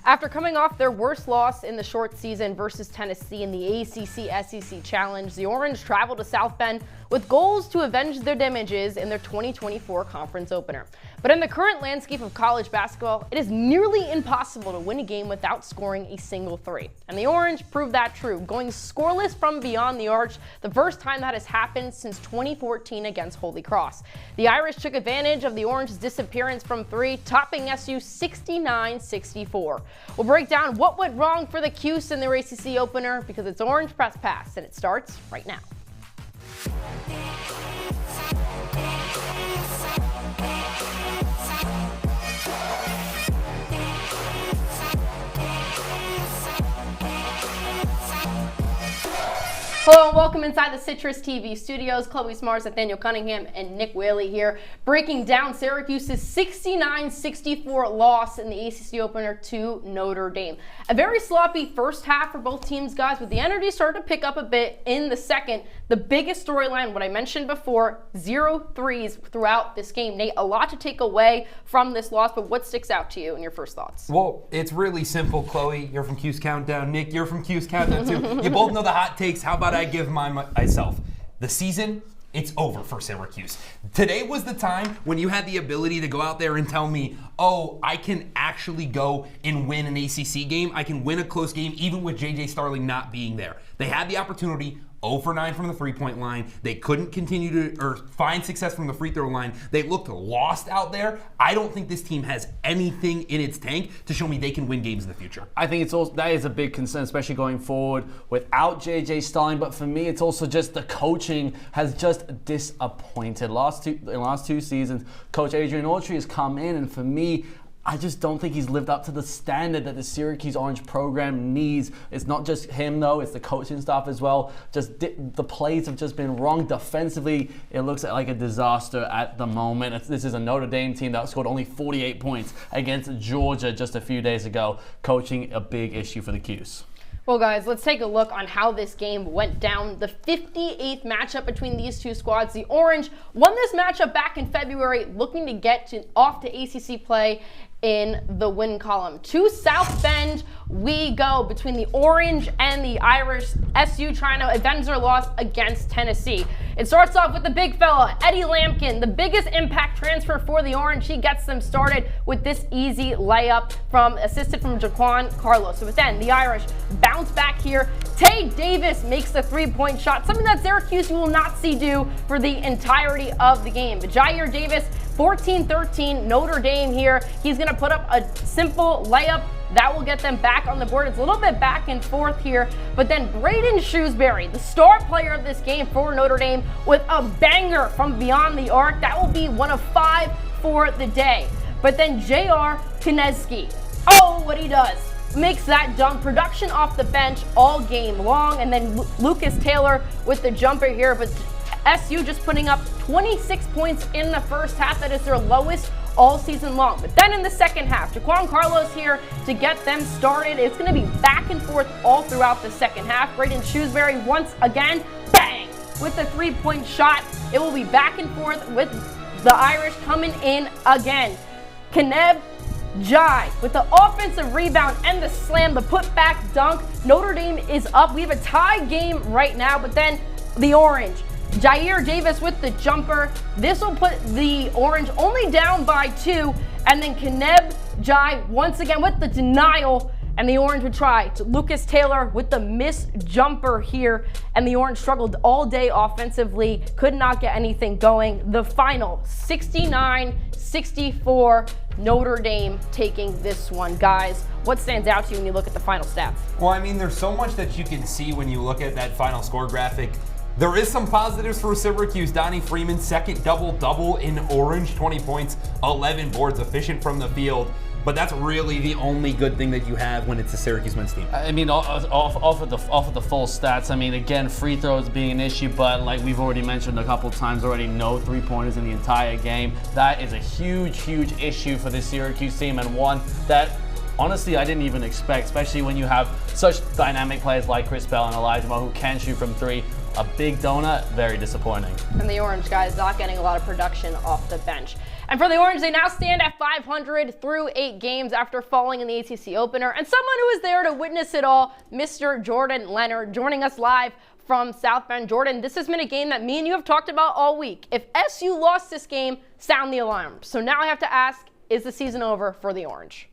After coming off their worst loss in the short season versus Tennessee in the ACC-SEC Challenge, the Orange traveled to South Bend with goals to avenge their damages in their 2024 conference opener. But in the current landscape of college basketball, it is nearly impossible to win a game without scoring a single three. And the Orange proved that true, going scoreless from beyond the arch, the first time that has happened since 2014 against Holy Cross. The Irish took advantage of the Orange's disappearance from three, topping SU 69-64. We'll break down what went wrong for the Cuse in their ACC opener because it's Orange Press Pass, and it starts right now. Hello and welcome inside the CitrusTV studios. Chloe Smarz, Nathaniel, Cunningham, and Nick Waley here, breaking down Syracuse's 69-64 loss in the ACC opener to Notre Dame. A very sloppy first half for both teams, guys, but the energy started to pick up a bit in the second. The biggest storyline, what I mentioned before, 0 threes throughout this game. Nate, a lot to take away from this loss, but what sticks out to you in your first thoughts? Well, it's really simple, Chloe. You're from Cuse Countdown. Nick, you're from Cuse Countdown too. You both know the hot takes. How about I give myself? The season, it's over for Syracuse. Today was the time when you had the ability to go out there and tell me, oh, I can actually go and win an ACC game. I can win a close game even with J.J. Starling not being there. They had the opportunity. 0 for 9 from the three-point line. They couldn't continue to find success from the free throw line. They looked lost out there. I don't think this team has anything in its tank to show me they can win games in the future. I think it's also, that is a big concern, especially going forward without J.J. Starling. But for me, it's also just the coaching has just disappointed. In the last two seasons, Coach Adrian Autry has come in, and for me, I just don't think he's lived up to the standard that the Syracuse Orange program needs. It's not just him, though. It's the coaching staff as well. Just the plays have just been wrong. Defensively, it looks like a disaster at the moment. This is a Notre Dame team that scored only 48 points against Georgia just a few days ago. Coaching, a big issue for the Cuse. Well, guys, let's take a look on how this game went down. The 58th matchup between these two squads. The Orange won this matchup back in February, looking to get off to ACC play in the win column. To South Bend we go between the Orange and the Irish. SU trying to avenge their loss against Tennessee. It starts off with the big fella, Eddie Lampkin, the biggest impact transfer for the Orange. He gets them started with this easy layup assisted from Jaquan Carlos. So then the Irish bounce back here. Tay Davis makes the three-point shot, something that Syracuse you will not see do for the entirety of the game. But Jair Davis, 14-13, Notre Dame here. He's going to put up a simple layup that will get them back on the board. It's a little bit back and forth here, but then Braden Shrewsbury, the star player of this game for Notre Dame, with a banger from beyond the arc. That will be 1 of 5 for the day. But then J.R. Kineski, oh, what he does. Makes that dunk. Production off the bench all game long. And then Lucas Taylor with the jumper here. But SU just putting up 26 points in the first half. That is their lowest all season long. But then in the second half, Jaquan Carlos here to get them started. It's going to be back and forth all throughout the second half. Braden Shrewsbury once again, bang, with the three-point shot. It will be back and forth with the Irish coming in again. Keneb Jai with the offensive rebound and the slam, the putback dunk. Notre Dame is up. We have a tie game right now, but then the Orange. Jair Davis with the jumper. This will put the Orange only down by 2. And then Keneb Jai once again with the denial. And the Orange would try to Lucas Taylor with the missed jumper here. And the Orange struggled all day offensively. Could not get anything going. The final 69-64. Notre Dame taking this one. Guys, what stands out to you when you look at the final stats? Well, I mean, there's so much that you can see when you look at that final score graphic. There is some positives for Syracuse. Donnie Freeman, second double-double in Orange, 20 points, 11 boards, efficient from the field. But that's really the only good thing that you have when it's a Syracuse men's team. I mean, off of the full stats, I mean, again, free throws being an issue, but like we've already mentioned a couple times already, no three-pointers in the entire game. That is a huge, huge issue for this Syracuse team, and one that honestly I didn't even expect, especially when you have such dynamic players like Chris Bell and Elijah Moore who can shoot from three. A big donut, very disappointing. And the Orange guys not getting a lot of production off the bench. And for the Orange, they now stand at 500 through 8 games after falling in the ACC opener. And someone who was there to witness it all, Mr. Jordan Leonard, joining us live from South Bend. Jordan, this has been a game that me and you have talked about all week. If SU lost this game, sound the alarm. So now I have to ask, is the season over for the Orange?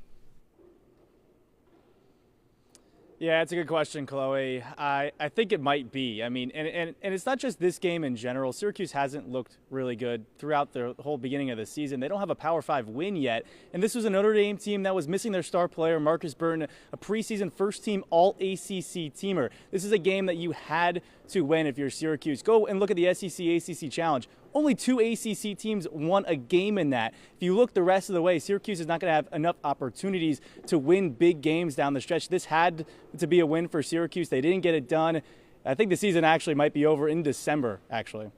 Yeah, it's a good question, Chloe. I think it might be. I mean, and it's not just this game in general. Syracuse hasn't looked really good throughout the whole beginning of the season. They don't have a Power 5 win yet. And this was a Notre Dame team that was missing their star player, Marcus Burton, a preseason first-team All-ACC teamer. This is a game that you had to win if you're Syracuse. Go and look at the SEC-ACC Challenge. Only 2 ACC teams won a game in that. If you look the rest of the way, Syracuse is not going to have enough opportunities to win big games down the stretch. This had to be a win for Syracuse. They didn't get it done. I think the season actually might be over in December, actually.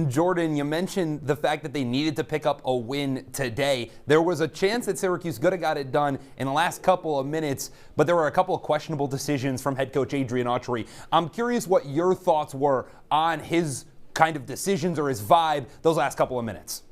Jordan, you mentioned the fact that they needed to pick up a win today. There was a chance that Syracuse could have got it done in the last couple of minutes, but there were a couple of questionable decisions from head coach Adrian Autry. I'm curious what your thoughts were on his kind of decisions or his vibe those last couple of minutes.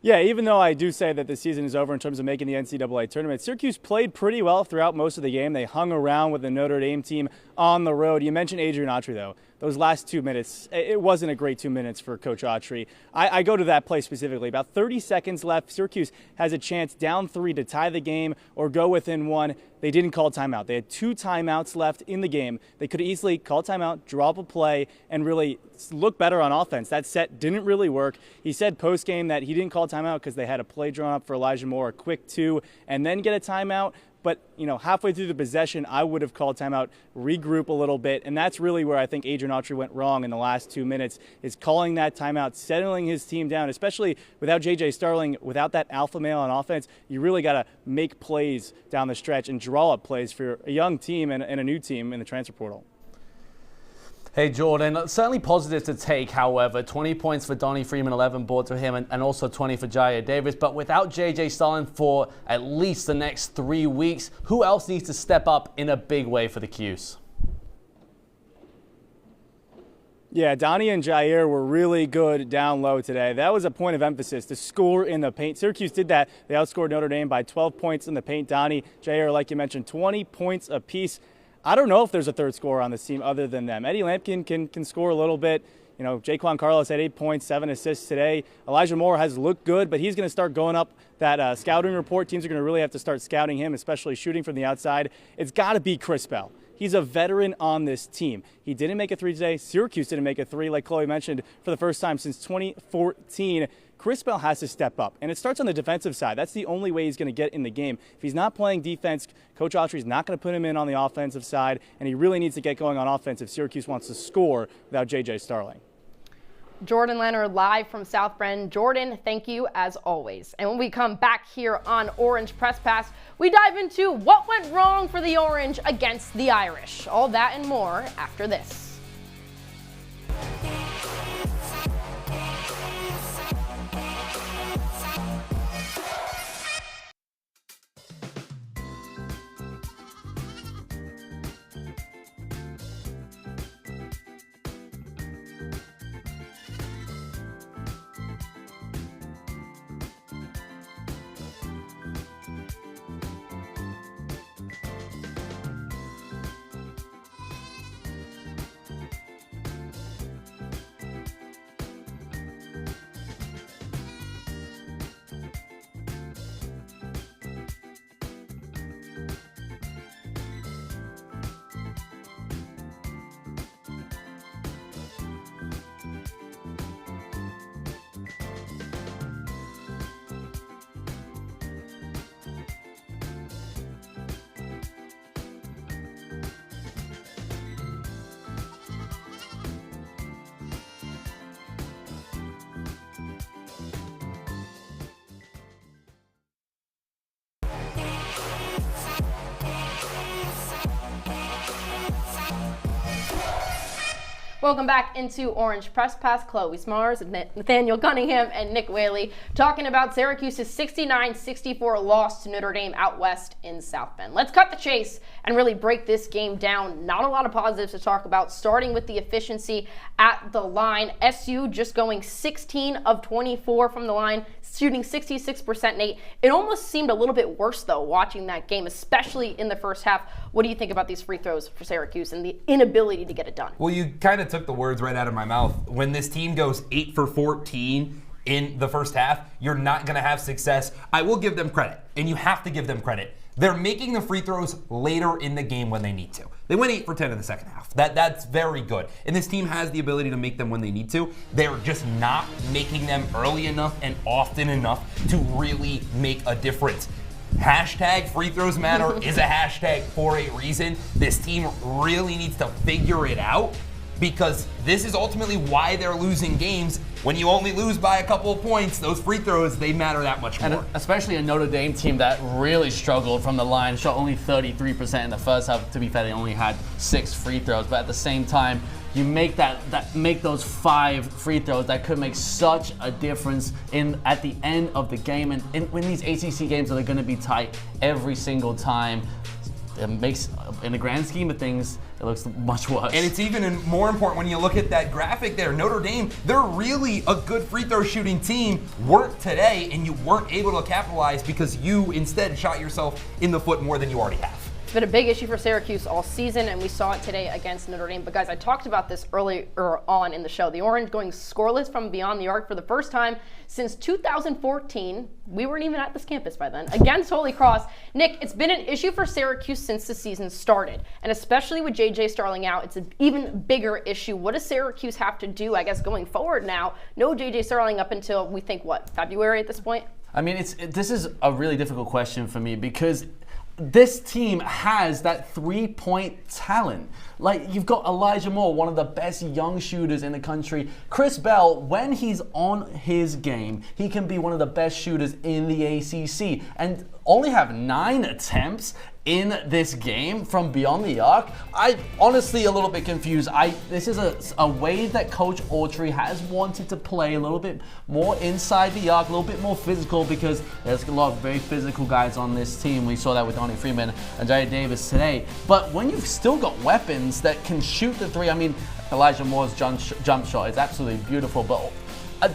Yeah, even though I do say that the season is over in terms of making the NCAA tournament, Syracuse played pretty well throughout most of the game. They hung around with the Notre Dame team on the road. You mentioned Adrian Autry, though. Those last 2 minutes, it wasn't a great 2 minutes for Coach Autry. I go to that play specifically. About 30 seconds left. Syracuse has a chance down 3 to tie the game or go within 1. They didn't call timeout. They had 2 timeouts left in the game. They could easily call timeout, drop a play, and really look better on offense. That set didn't really work. He said post-game that he didn't call timeout because they had a play drawn up for Elijah Moore, a quick 2, and then get a timeout. But, halfway through the possession, I would have called timeout, regroup a little bit. And that's really where I think Adrian Autry went wrong in the last 2 minutes, is calling that timeout, settling his team down, especially without J.J. Starling, without that alpha male on offense. You really got to make plays down the stretch and draw up plays for a young team and a new team in the transfer portal. Hey, Jordan, certainly positive to take, however. 20 points for Donnie Freeman, 11 brought to him, and also 20 for Jair Davis. But without J.J. Starling for at least the next 3 weeks, who else needs to step up in a big way for the Cuse? Yeah, Donnie and Jair were really good down low today. That was a point of emphasis, to score in the paint. Syracuse did that. They outscored Notre Dame by 12 points in the paint. Donnie, Jair, like you mentioned, 20 points apiece. I don't know if there's a third scorer on this team other than them. Eddie Lampkin can score a little bit. Jaquan Carlos had 8 points, 7 assists today. Elijah Moore has looked good, but he's going to start going up that scouting report. Teams are going to really have to start scouting him, especially shooting from the outside. It's got to be Chris Bell. He's a veteran on this team. He didn't make a 3 today. Syracuse didn't make a 3, like Chloe mentioned, for the first time since 2014. Chris Bell has to step up, and it starts on the defensive side. That's the only way he's going to get in the game. If he's not playing defense, Coach Autry's not going to put him in on the offensive side, and he really needs to get going on offense if Syracuse wants to score without J.J. Starling. Jordan Leonard live from South Bend. Jordan, thank you as always. And when we come back here on Orange Press Pass, we dive into what went wrong for the Orange against the Irish. All that and more after this. Welcome back into Orange Press Pass. Chloe Smarz, Nathaniel Cunningham, and Nick Waley talking about Syracuse's 69-64 loss to Notre Dame out west in South Bend. Let's cut the chase and really break this game down. Not a lot of positives to talk about, starting with the efficiency at the line. SU just going 16 of 24 from the line, shooting 66%, Nate. It almost seemed a little bit worse, though, watching that game, especially in the first half. What do you think about these free throws for Syracuse and the inability to get it done? Well, you kind of took the words right out of my mouth. When this team goes 8 for 14 in the first half, you're not going to have success. I will give them credit, and you have to give them credit. They're making the free throws later in the game when they need to. They went 8 for 10 in the second half. That's very good. And this team has the ability to make them when they need to. They're just not making them early enough and often enough to really make a difference. Hashtag free throws matter is a hashtag for a reason. This team really needs to figure it out, because this is ultimately why they're losing games. When you only lose by a couple of points, those free throws, they matter that much more. And especially a Notre Dame team that really struggled from the line, shot only 33% in the first half. To be fair, they only had 6 free throws, but at the same time, you make make those 5 free throws that could make such a difference at the end of the game. And when these ACC games are going to be tight every single time, it makes, in the grand scheme of things, it looks much worse. And it's even more important when you look at that graphic there. Notre Dame, they're really a good free throw shooting team. Weren't today, and you weren't able to capitalize because you instead shot yourself in the foot more than you already have. It's been a big issue for Syracuse all season, and we saw it today against Notre Dame. But guys, I talked about this earlier on in the show. The Orange going scoreless from beyond the arc for the first time since 2014. We weren't even at this campus by then. Against Holy Cross. Nick, it's been an issue for Syracuse since the season started, and especially with JJ Starling out, it's an even bigger issue. What does Syracuse have to do, I guess, going forward now? No JJ Starling up until, we think, what, February at this point? I mean, this is a really difficult question for me, because this team has that 3-point talent. Like, you've got Elijah Moore, one of the best young shooters in the country. Chris Bell, when he's on his game, he can be one of the best shooters in the ACC. And only have 9 attempts in this game from beyond the arc. I honestly a little bit confused. This is a way that Coach Autry has wanted to play a little bit more inside the arc, a little bit more physical, because there's a lot of very physical guys on this team. We saw that with Donnie Freeman and Jared Davis today. But when you've still got weapons that can shoot the 3, I mean, Elijah Moore's jump shot is absolutely beautiful, but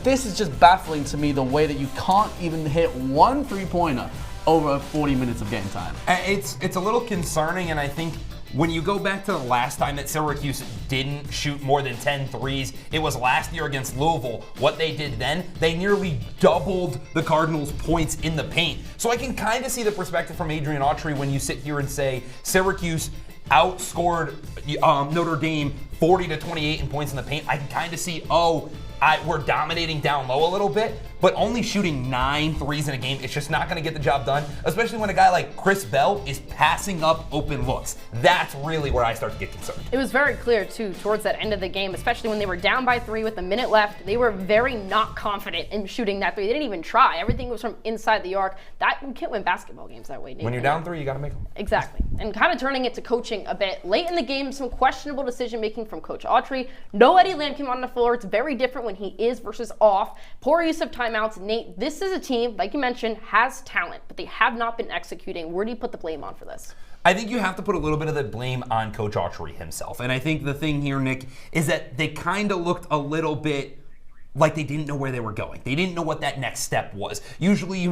this is just baffling to me, the way that you can't even hit one 3-pointer over 40 minutes of game time. It's a little concerning, and I think when you go back to the last time that Syracuse didn't shoot more than 10 threes, it was last year against Louisville. What they did then, they nearly doubled the Cardinals' points in the paint. So I can kind of see the perspective from Adrian Autry when you sit here and say Syracuse outscored Notre Dame 40-28 in points in the paint. I can kind of see, we're dominating down low a little bit, but only shooting 9 threes in a game, it's just not going to get the job done, especially when a guy like Chris Bell is passing up open looks. That's really where I start to get concerned. It was very clear, too, towards that end of the game, especially when they were down by 3 with a minute left. They were very not confident in shooting that 3. They didn't even try. Everything was from inside the arc. You can't win basketball games that way, Nathan. When you're down 3, you got to make them. Exactly. And kind of turning it to coaching a bit. Late in the game, some questionable decision-making from Coach Autry. No Eddie Lamb came on the floor. It's very different when he is versus off. Poor use of timeouts. Nate, this is a team, like you mentioned, has talent, but they have not been executing. Where do you put the blame on for this? I think you have to put a little bit of the blame on Coach Autry himself. And I think the thing here, Nick, is that they kind of looked a little bit like they didn't know where they were going. They didn't know what that next step was. Usually,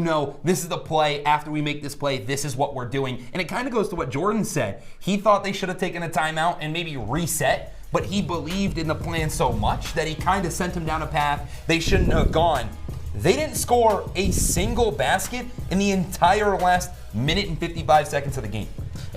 this is the play. After we make this play, this is what we're doing. And it kind of goes to what Jordan said. He thought they should have taken a timeout and maybe reset, but he believed in the plan so much that he kind of sent him down a path they shouldn't have gone. They didn't score a single basket in the entire last minute and 55 seconds of the game.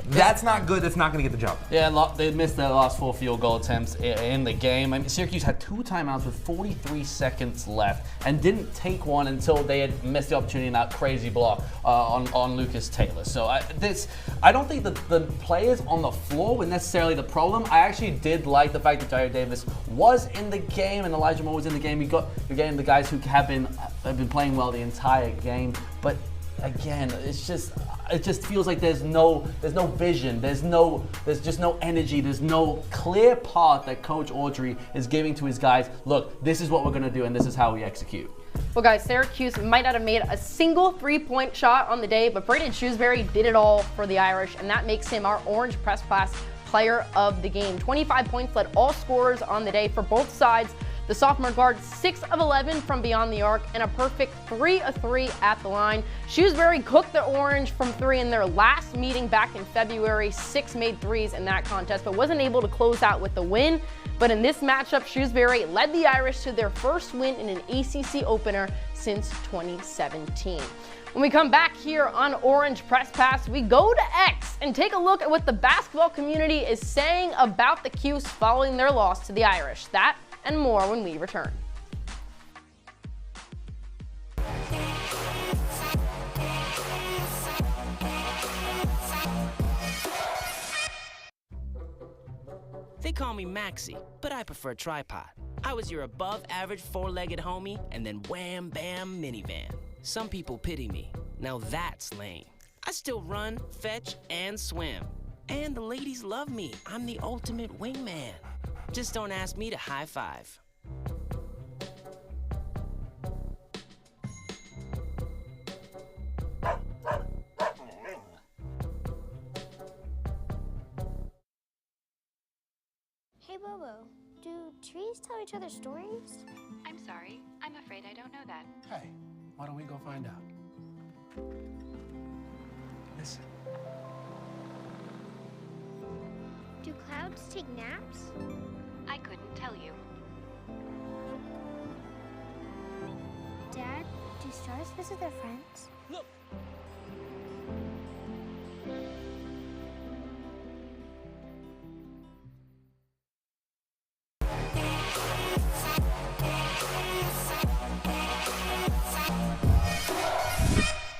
That's not good. That's not going to get the job. Yeah, they missed their last 4 field goal attempts in the game. I mean, Syracuse had 2 timeouts with 43 seconds left and didn't take one until they had missed the opportunity in that crazy block on Lucas Taylor. So I don't think that the players on the floor were necessarily the problem. I actually did like the fact that Jared Davis was in the game and Elijah Moore was in the game. You're getting the guys who have been playing well the entire game, but again, it just feels like there's no vision, there's just no energy, there's no clear path that Coach Autry is giving to his guys. Look, this is what we're gonna do, and this is how we execute. Well, guys, Syracuse might not have made a single three-point shot on the day, but Braden Shrewsbury did it all for the Irish, and that makes him our Orange Press Pass Player of the Game. 25 points led all scorers on the day for both sides. The sophomore guard, 6 of 11 from beyond the arc, and a perfect 3 of 3 at the line. Shrewsbury cooked the Orange from 3 in their last meeting back in February. 6 made threes in that contest, but wasn't able to close out with the win. But in this matchup, Shrewsbury led the Irish to their first win in an ACC opener since 2017. When we come back here on Orange Press Pass, we go to X and take a look at what the basketball community is saying about the Cuse following their loss to the Irish. That and more when we return. They call me Maxie, but I prefer tripod. I was your above-average four-legged homie, and then wham, bam, minivan. Some people pity me. Now that's lame. I still run, fetch, and swim. And the ladies love me. I'm the ultimate wingman. Just don't ask me to high five. Hey Bobo, do trees tell each other stories? I'm sorry. I'm afraid I don't know that. Hey, why don't we go find out? Listen. Do clouds take naps? I couldn't tell you. Dad, do stars visit their friends? Look!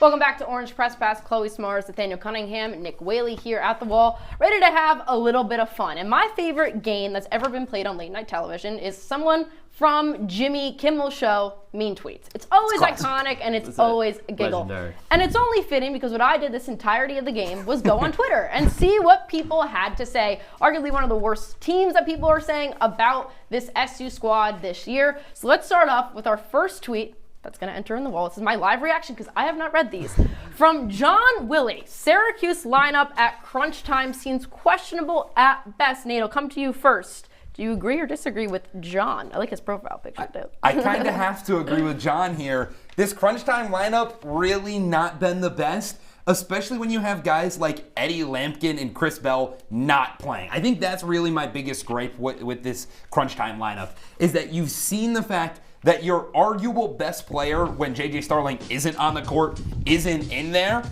Welcome back to Orange Press Pass. Chloe Smarz, Nathaniel Cunningham, Nick Waley here at the wall, ready to have a little bit of fun. And my favorite game that's ever been played on late night television is someone from Jimmy Kimmel's show, Mean Tweets. It's always iconic and it's always a giggle. Legendary. And it's only fitting because what I did this entirety of the game was go on Twitter and see what people had to say. Arguably one of the worst teams that people are saying about this SU squad this year. So let's start off with our first tweet that's going to enter in the wall. This is my live reaction because I have not read these. From John Willie, Syracuse lineup at crunch time seems questionable at best. Nate, I'll come to you first. Do you agree or disagree with John? I like his profile picture too. I kind of have to agree with John here. This crunch time lineup really not been the best, especially when you have guys like Eddie Lampkin and Chris Bell not playing. I think that's really my biggest gripe with this crunch time lineup, is that you've seen the fact that your arguable best player when J.J. Starling isn't on the court, isn't in there.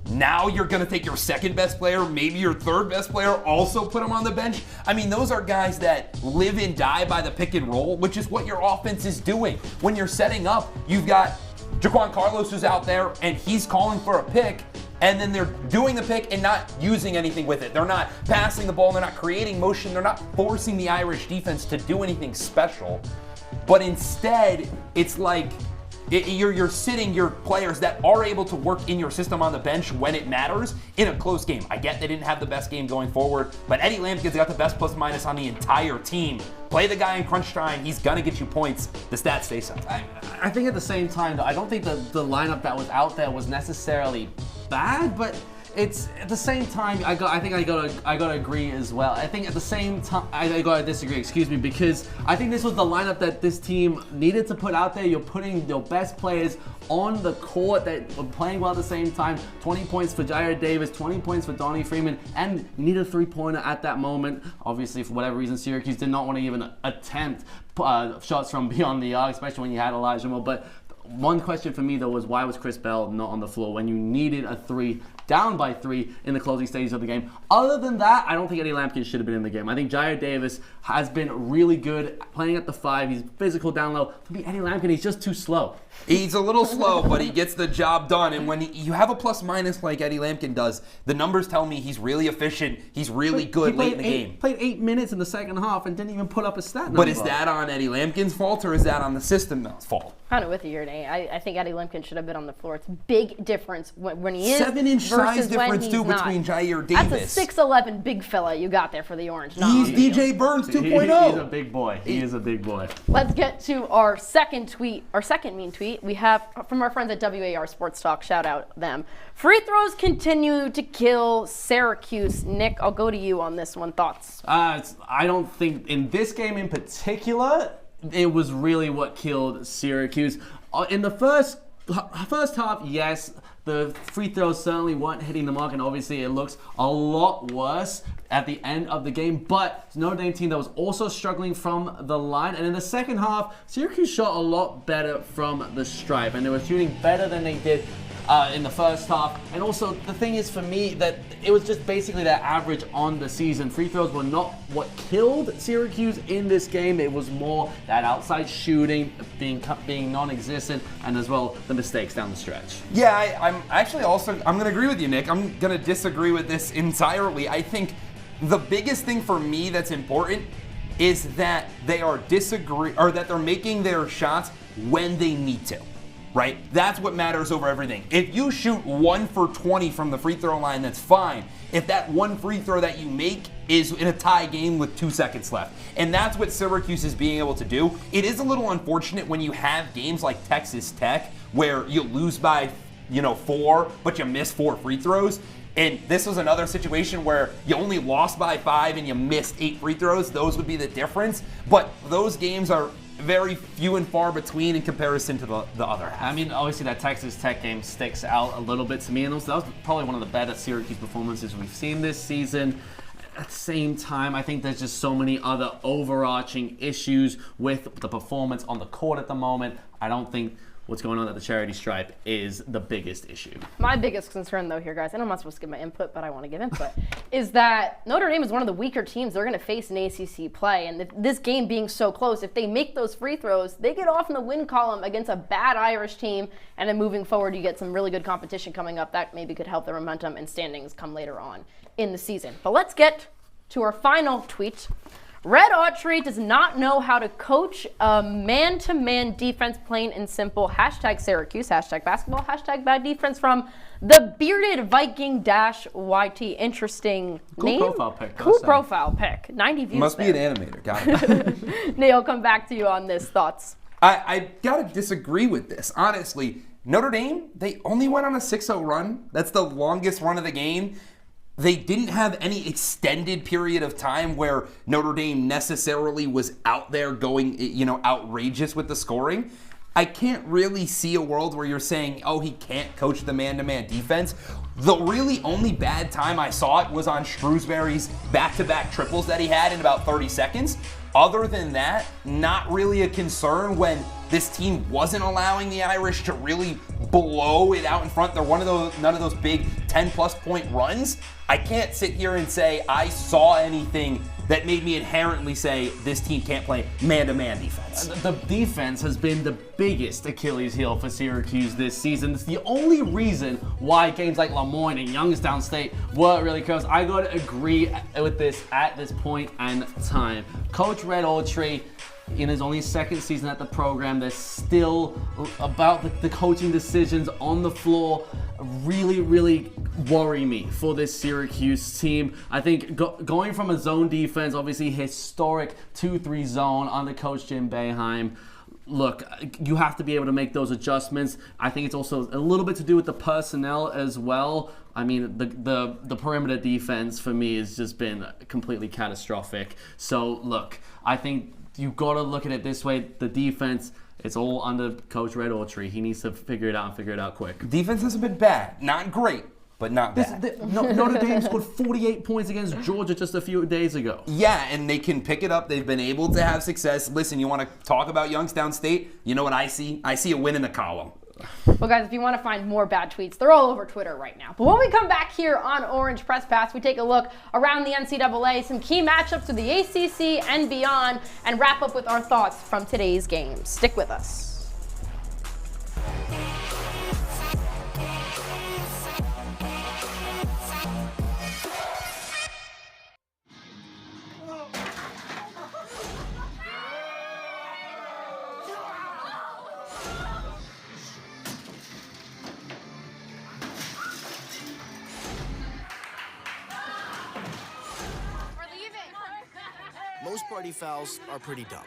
Now you're going to take your second best player, maybe your third best player, also put him on the bench. I mean, those are guys that live and die by the pick and roll, which is what your offense is doing. When you're setting up, you've got Jaquan Carlos who's out there and he's calling for a pick, and then they're doing the pick and not using anything with it. They're not passing the ball, they're not creating motion, they're not forcing the Irish defense to do anything special. But instead, it's like you're sitting your players that are able to work in your system on the bench when it matters in a close game. I get they didn't have the best game going forward, but Eddie Lampkin's got the best plus minus on the entire team. Play the guy in crunch time. He's going to get you points. The stats say so. I think at the same time, though, I don't think the lineup that was out there was necessarily bad, but it's at the same time, I gotta agree as well. I think at the same time, I gotta disagree, excuse me, because I think this was the lineup that this team needed to put out there. You're putting your best players on the court that were playing well at the same time. 20 points for Jared Davis, 20 points for Donnie Freeman, and you need a three-pointer at that moment. Obviously, for whatever reason, Syracuse did not want to even attempt shots from beyond the arc, especially when you had Elijah Moore. But one question for me, though, was why was Chris Bell not on the floor when you needed a three down by 3 in the closing stages of the game. Other than that, I don't think Eddie Lampkin should have been in the game. I think Jair Davis has been really good playing at the 5. He's physical down low. For me, Eddie Lampkin, he's just too slow. He's a little slow, but he gets the job done. And when you have a plus-minus like Eddie Lampkin does, the numbers tell me he's really efficient. He's really good late in the game. Played 8 minutes in the second half and didn't even put up a stat number. But is that on Eddie Lampkin's fault or is that on the system's fault? Kind of with you here, Nate. I think Eddie Lampkin should have been on the floor. It's a big difference when he is 7-inch size difference, too, not. between Jair Davis. That's a 6'11" big fella you got there for the Orange. He's DJ Burns 2.0. He's a big boy. He is a big boy. Let's get to our second tweet, our second mean tweet. We have from our friends at WAR Sports Talk. Shout out them. Free throws continue to kill Syracuse. Nick, I'll go to you on this one. Thoughts? I don't think in this game in particular, it was really what killed Syracuse. In the first half, yes, the free throws certainly weren't hitting the mark, and obviously it looks a lot worse at the end of the game. But it's Notre Dame team that was also struggling from the line. And in the second half, Syracuse shot a lot better from the stripe, and they were shooting better than they did in the first half. And also, the thing is for me that it was just basically their average on the season. Free throws were not what killed Syracuse in this game. It was more that outside shooting being non-existent, and as well the mistakes down the stretch. Yeah, I'm going to agree with you, Nick. I'm going to disagree with this entirely. I think the biggest thing for me that's important is that that they're making their shots when they need to. Right? That's what matters over everything. If you shoot 1 for 20 from the free throw line, that's fine. If that one free throw that you make is in a tie game with 2 seconds left. And that's what Syracuse is being able to do. It is a little unfortunate when you have games like Texas Tech where you lose by, 4, but you miss 4 free throws. And this was another situation where you only lost by 5 and you missed 8 free throws. Those would be the difference. But those games are very few and far between in comparison to the other half. I mean, obviously that Texas Tech game sticks out a little bit to me, and also that was probably one of the better Syracuse performances we've seen this season. At the same time, I think there's just so many other overarching issues with the performance on the court at the moment. I don't think what's going on at the charity stripe is the biggest issue. My biggest concern, though, here, guys, and I'm not supposed to give my input, but I want to give input, is that Notre Dame is one of the weaker teams they're going to face in ACC play. And this game being so close, if they make those free throws, they get off in the win column against a bad Irish team. And then moving forward, you get some really good competition coming up that maybe could help their momentum and standings come later on in the season. But let's get to our final tweet. Red Autry does not know how to coach a man-to-man defense, plain and simple. Hashtag Syracuse, hashtag basketball, hashtag bad defense from the bearded Viking-YT. Interesting name. Cool profile pick. Cool profile pick. 90 views Must there. be an animator. Got it. Neil, I'll come back to you on this. Thoughts? I got to disagree with this. Honestly, Notre Dame, they only went on a 6-0 run. That's the longest run of the game. They didn't have any extended period of time where Notre Dame necessarily was out there going, outrageous with the scoring. I can't really see a world where you're saying, oh, he can't coach the man-to-man defense. The really only bad time I saw it was on Shrewsbury's back-to-back triples that he had in about 30 seconds. Other than that, not really a concern when this team wasn't allowing the Irish to really blow it out in front. They're none of those big 10-plus point runs. I can't sit here and say I saw anything that made me inherently say this team can't play man-to-man defense. The defense has been the biggest Achilles heel for Syracuse this season. It's the only reason why games like Lemoyne and Youngstown State weren't really close. I got to agree with this at this point and time. Coach Red Autry, in his only second season at the program, there's still about the coaching decisions on the floor really, really worry me for this Syracuse team. I think going from a zone defense, obviously historic 2-3 zone under Coach Jim Boeheim, look, you have to be able to make those adjustments. I think it's also a little bit to do with the personnel as well. I mean, the perimeter defense for me has just been completely catastrophic. So, look, I think you've got to look at it this way. The defense, it's all under Coach Red Autry. He needs to figure it out and figure it out quick. Defense hasn't been bad. Not great, but not bad. Notre Dame scored 48 points against Georgia just a few days ago. Yeah, and they can pick it up. They've been able to have success. Listen, you want to talk about Youngstown State? You know what I see? I see a win in the column. Well, guys, if you want to find more bad tweets, they're all over Twitter right now. But when we come back here on Orange Press Pass, we take a look around the NCAA, some key matchups for the ACC and beyond, and wrap up with our thoughts from today's games. Stick with us. Most party fouls are pretty dumb.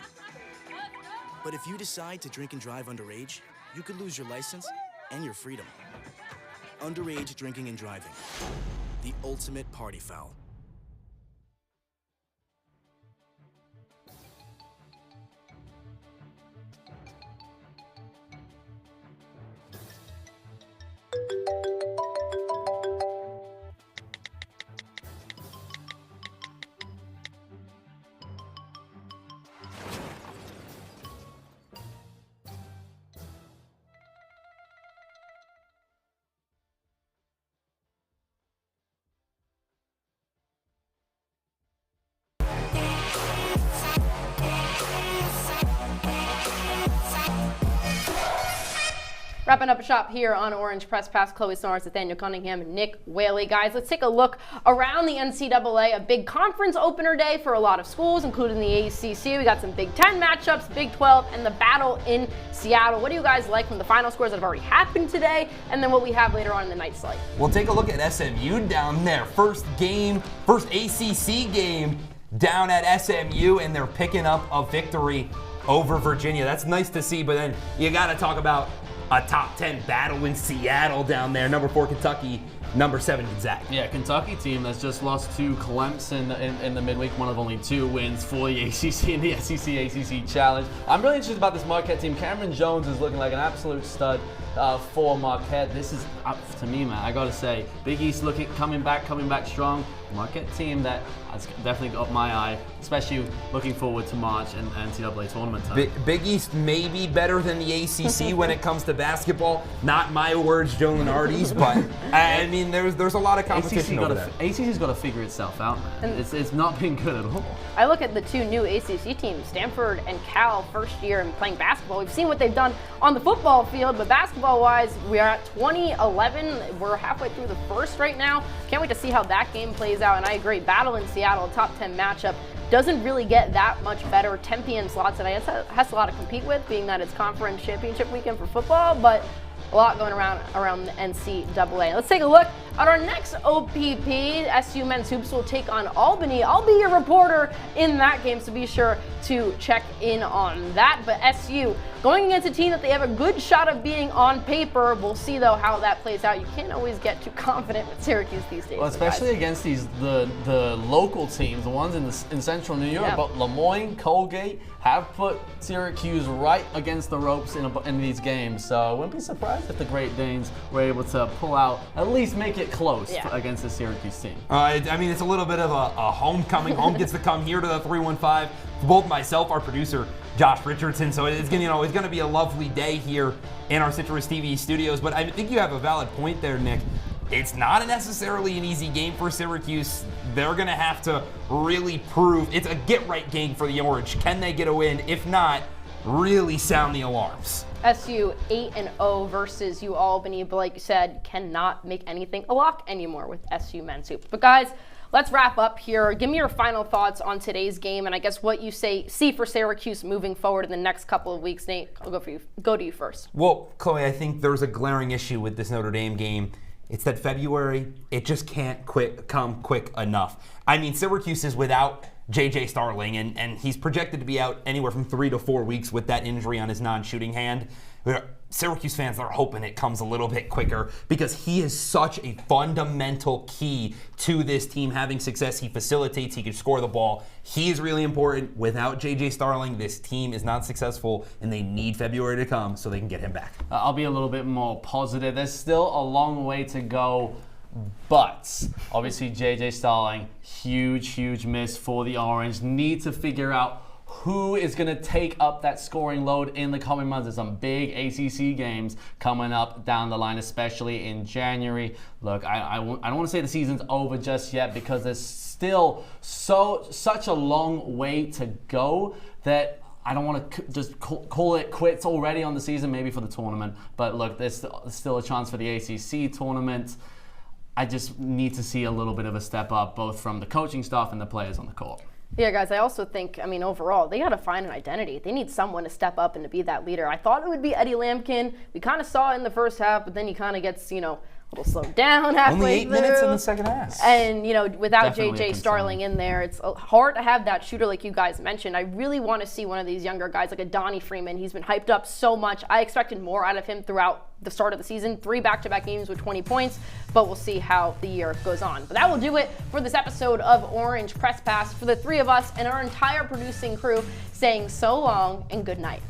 But if you decide to drink and drive underage, you could lose your license and your freedom. Underage drinking and driving. The ultimate party foul. Wrapping up shop here on Orange Press Pass, Chloe Smarz, Nathaniel, Cunningham, and Nick Waley. Guys, let's take a look around the NCAA. A big conference opener day for a lot of schools, including the ACC. We got some Big Ten matchups, Big 12, and the battle in Seattle. What do you guys like from the final scores that have already happened today, and then what we have later on in the night slate? We'll take a look at SMU down there. First ACC game down at SMU, and they're picking up a victory over Virginia. That's nice to see, but then you got to talk about a top 10 battle in Seattle down there. Number 4 Kentucky, number 7 Gonzaga. Yeah, Kentucky team that's just lost to Clemson in the midweek, one of only 2 wins for the ACC in the SEC ACC Challenge. I'm really interested about this Marquette team. Cameron Jones is looking like an absolute stud for Marquette. This is up to me, man. I gotta say, Big East coming back strong. Marquette team that has definitely got my eye, especially looking forward to March and NCAA tournament time. Big East may be better than the ACC when it comes to basketball. Not my words, Joe Lenardi's, but I mean, there's a lot of competition over there. ACC's got to figure itself out, man. It's not been good at all. I look at the 2 new ACC teams, Stanford and Cal, first year in playing basketball. We've seen what they've done on the football field, but basketball-wise, we are at 20-11. We're halfway through the first right now. Can't wait to see how that game plays out. And I agree, battle in Seattle, top 10 matchup, doesn't really get that much better. Tempe and Slauson has a lot to compete with, being that it's conference championship weekend for football, but a lot going around the NCAA. Let's take a look at our next OPP. SU men's hoops will take on Albany. I'll be your reporter in that game, so be sure to check in on that. But SU going against a team that they have a good shot of beating on paper. We'll see though how that plays out. You can't always get too confident with Syracuse these days. Well, especially against the local teams, the ones in Central New York. Yeah. But Lemoyne, Colgate have put Syracuse right against the ropes in these games. So I wouldn't be surprised if the Great Danes were able to pull out, at least make it close against the Syracuse team. I mean, it's a little bit of a homecoming. Home gets to come here to the 315. Both myself, our producer, Josh Richardson. So it's gonna be a lovely day here in our CitrusTV studios. But I think you have a valid point there, Nick. It's not necessarily an easy game for Syracuse. They're going to have to really prove it's a get-right game for the Orange. Can they get a win? If not, really sound the alarms. SU 8-0 versus Albany, but like you said, cannot make anything a lock anymore with SU men's hoops. But guys, let's wrap up here. Give me your final thoughts on today's game, and I guess what you see for Syracuse moving forward in the next couple of weeks. Nate, I'll go to you first. Well, Chloe, I think there's a glaring issue with this Notre Dame game. It's that February, it just can't come quick enough. I mean, Syracuse is without J.J. Starling, and he's projected to be out anywhere from 3 to 4 weeks with that injury on his non-shooting hand. Syracuse fans are hoping it comes a little bit quicker because he is such a fundamental key to this team having success. He facilitates, he can score the ball. He is really important. Without J.J. Starling, this team is not successful, and they need February to come so they can get him back. I'll be a little bit more positive. There's still a long way to go, but obviously J.J. Starling, huge miss for the Orange. Need to figure out who is going to take up that scoring load in the coming months. There's some big ACC games coming up down the line, especially in January. Look, I don't want to say the season's over just yet because there's still such a long way to go that I don't want to just call it quits already on the season, maybe for the tournament. But look, there's still a chance for the ACC tournament. I just need to see a little bit of a step up, both from the coaching staff and the players on the court. Yeah, guys, I also think, overall, they got to find an identity. They need someone to step up and to be that leader. I thought it would be Eddie Lampkin. We kind of saw it in the first half, but then he kind of gets, a little slowed down halfway Only 8 through. minutes in the second half. And, without Definitely JJ Starling in there, it's hard to have that shooter like you guys mentioned. I really want to see one of these younger guys like a Donnie Freeman. He's been hyped up so much. I expected more out of him throughout the start of the season. 3 back-to-back games with 20 points, but we'll see how the year goes on. But that will do it for this episode of Orange Press Pass. For the 3 of us and our entire producing crew, saying so long and good night.